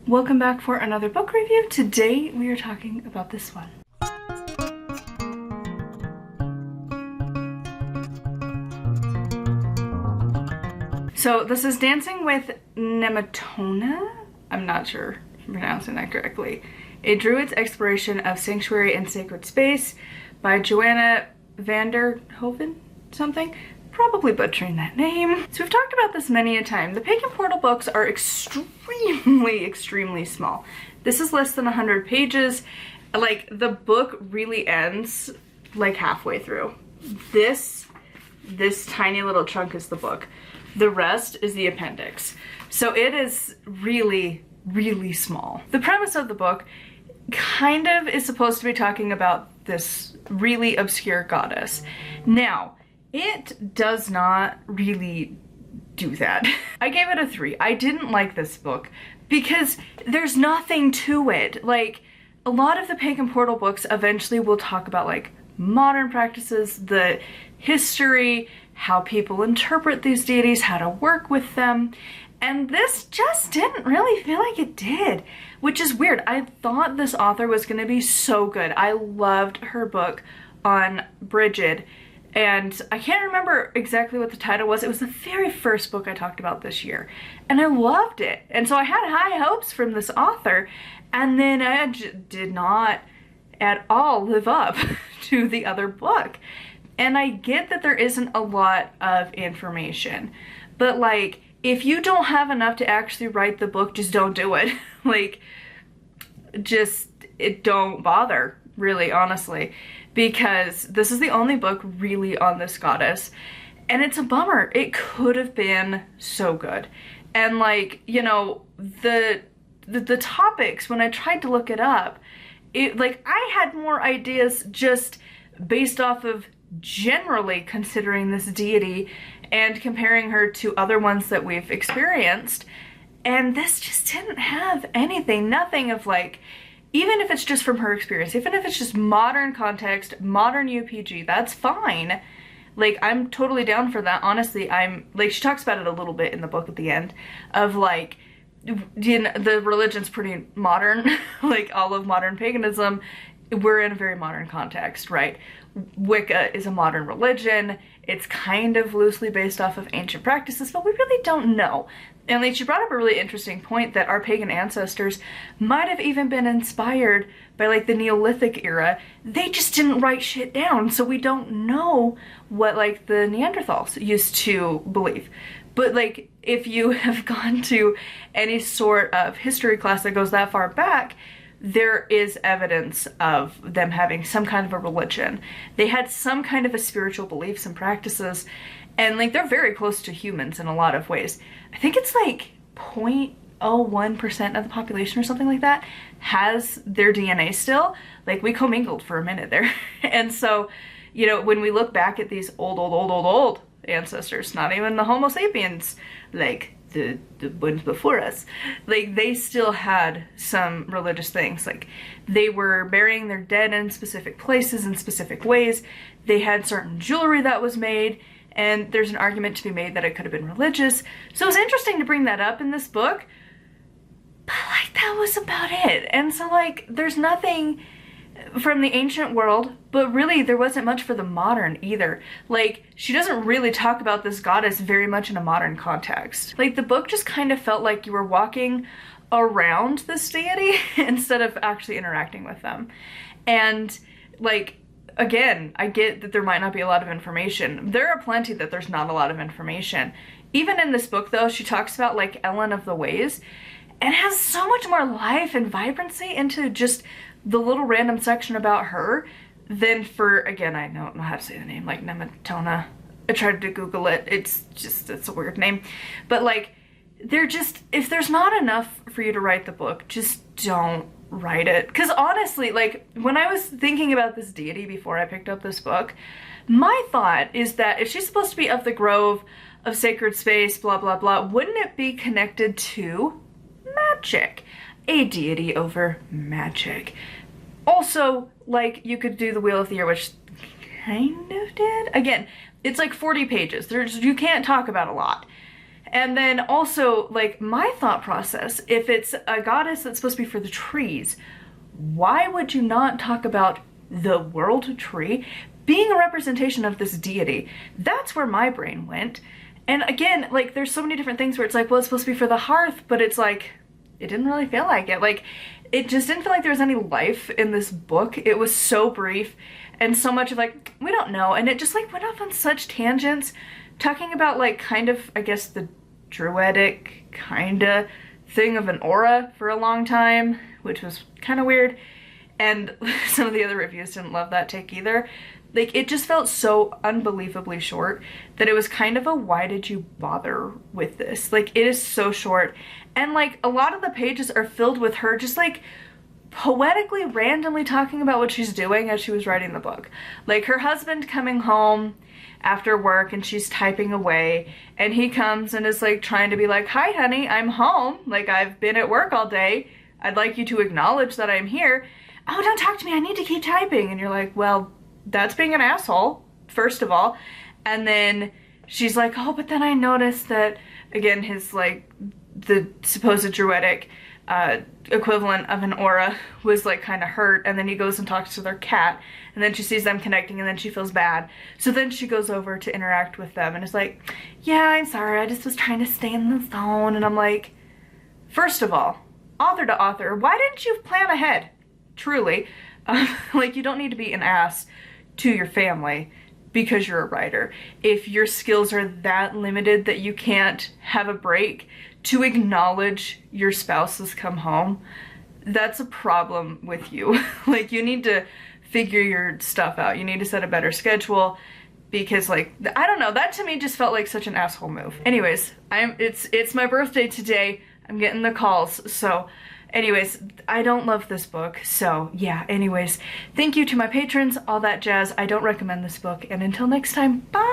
Welcome back for another book review. Today we are talking about this one. So this is Dancing with Nemetona. I'm not sure if I'm pronouncing that correctly. A Druid's Exploration of Sanctuary and Sacred Space by Joanna Van Ver Hoeven, something. Probably butchering that name. So we've talked about this many a time. The Pagan Portal books are extremely small. This is less than 100 pages. Like, the book really ends like halfway through. This tiny little chunk is the book. The rest is the appendix. So it is really small. The premise of the book kind of is supposed to be talking about this really obscure goddess. Now, it does not really do that. I gave it a 3. I didn't like this book because there's nothing to it. Like, a lot of the Pagan Portal books eventually will talk about like modern practices, the history, how people interpret these deities, how to work with them. And this just didn't really feel like it did, which is weird. I thought this author was gonna be so good. I loved her book on Brigid. And I can't remember exactly what the title was. It was the very first book I talked about this year. And I loved it. And so I had high hopes from this author. And then I did not at all live up to the other book. And I get that there isn't a lot of information. But like, if you don't have enough to actually write the book, just don't do it. Like, don't bother, really, honestly. Because this is the only book really on this goddess, and it's a bummer. It could have been so good. And like, you know, the topics, when I tried to look it up, I had more ideas just based off of generally considering this deity and comparing her to other ones that we've experienced, and this just didn't have anything, nothing of like, even if it's just from her experience, even if it's just modern context, modern UPG, that's fine. Like, I'm totally down for that. Honestly, she talks about it a little bit in the book at the end of like, the religion's pretty modern, like all of modern paganism, we're in a very modern context, right? Wicca is a modern religion. It's kind of loosely based off of ancient practices, but we really don't know. And like, she brought up a really interesting point that our pagan ancestors might have even been inspired by like the Neolithic era. They just didn't write shit down, so we don't know what like the Neanderthals used to believe. But like, if you have gone to any sort of history class that goes that far back, there is evidence of them having some kind of a religion. They had some kind of a spiritual beliefs and practices, and like, they're very close to humans in a lot of ways. I think it's like 0.01% of the population or something like that has their DNA still. Like, we commingled for a minute there. And so, you know, when we look back at these old ancestors, not even the Homo sapiens, like the ones before us, like, they still had some religious things. Like, they were burying their dead in specific places in specific ways. They had certain jewelry that was made, and there's an argument to be made that it could have been religious. So it was interesting to bring that up in this book, but like, that was about it. And so like, there's nothing from the ancient world, but really there wasn't much for the modern either. Like, she doesn't really talk about this goddess very much in a modern context. Like, the book just kind of felt like you were walking around this deity instead of actually interacting with them. And like, again, I get that there might not be a lot of information. There are plenty that there's not a lot of information. Even in this book though, she talks about like Ellen of the Ways, and has so much more life and vibrancy into just the little random section about her than for, again, I don't know how to say the name, like Nemetona. I tried to Google it. It's a weird name. But like, if there's not enough for you to write the book, just don't write it. Because honestly, like, when I was thinking about this deity before I picked up this book, my thought is that if she's supposed to be of the grove, of sacred space, blah blah blah, wouldn't it be connected to magic? A deity over magic. Also, like, you could do the Wheel of the Year, which kind of did. Again, it's like 40 pages. You can't talk about a lot. And then also, like, my thought process, if it's a goddess that's supposed to be for the trees, why would you not talk about the world tree being a representation of this deity? That's where my brain went. And again, like, there's so many different things where it's like, well, it's supposed to be for the hearth, but it's like, it didn't really feel like it. Like, it just didn't feel like there was any life in this book. It was so brief and so much of like, we don't know. And it just like went off on such tangents, talking about like kind of, I guess, the druidic kind of thing of an aura for a long time, which was kind of weird. And some of the other reviews didn't love that take either. Like, it just felt so unbelievably short that it was kind of a, why did you bother with this? Like, it is so short. And like, a lot of the pages are filled with her just like poetically randomly talking about what she's doing as she was writing the book. Like, her husband coming home after work and she's typing away, and he comes and is like trying to be like, hi honey, I'm home. Like, I've been at work all day. I'd like you to acknowledge that I'm here. Oh, don't talk to me, I need to keep typing. And you're like, well, that's being an asshole, first of all. And then she's like, oh, but then I noticed that, again, his like, the supposed druidic equivalent of an aura was like kind of hurt, and then he goes and talks to their cat, and then she sees them connecting, and then she feels bad. So then she goes over to interact with them and is like, yeah, I'm sorry, I just was trying to stay in the zone. And I'm like, first of all, author to author, why didn't you plan ahead? Truly. Like, you don't need to be an ass to your family because you're a writer. If your skills are that limited that you can't have a break to acknowledge your spouse has come home, that's a problem with you. Like, you need to figure your stuff out. You need to set a better schedule, because like, I don't know, that to me just felt like such an asshole move. Anyways, it's my birthday today. I'm getting the calls, so anyways, I don't love this book, so yeah, anyways, thank you to my patrons, all that jazz. I don't recommend this book, and until next time, bye!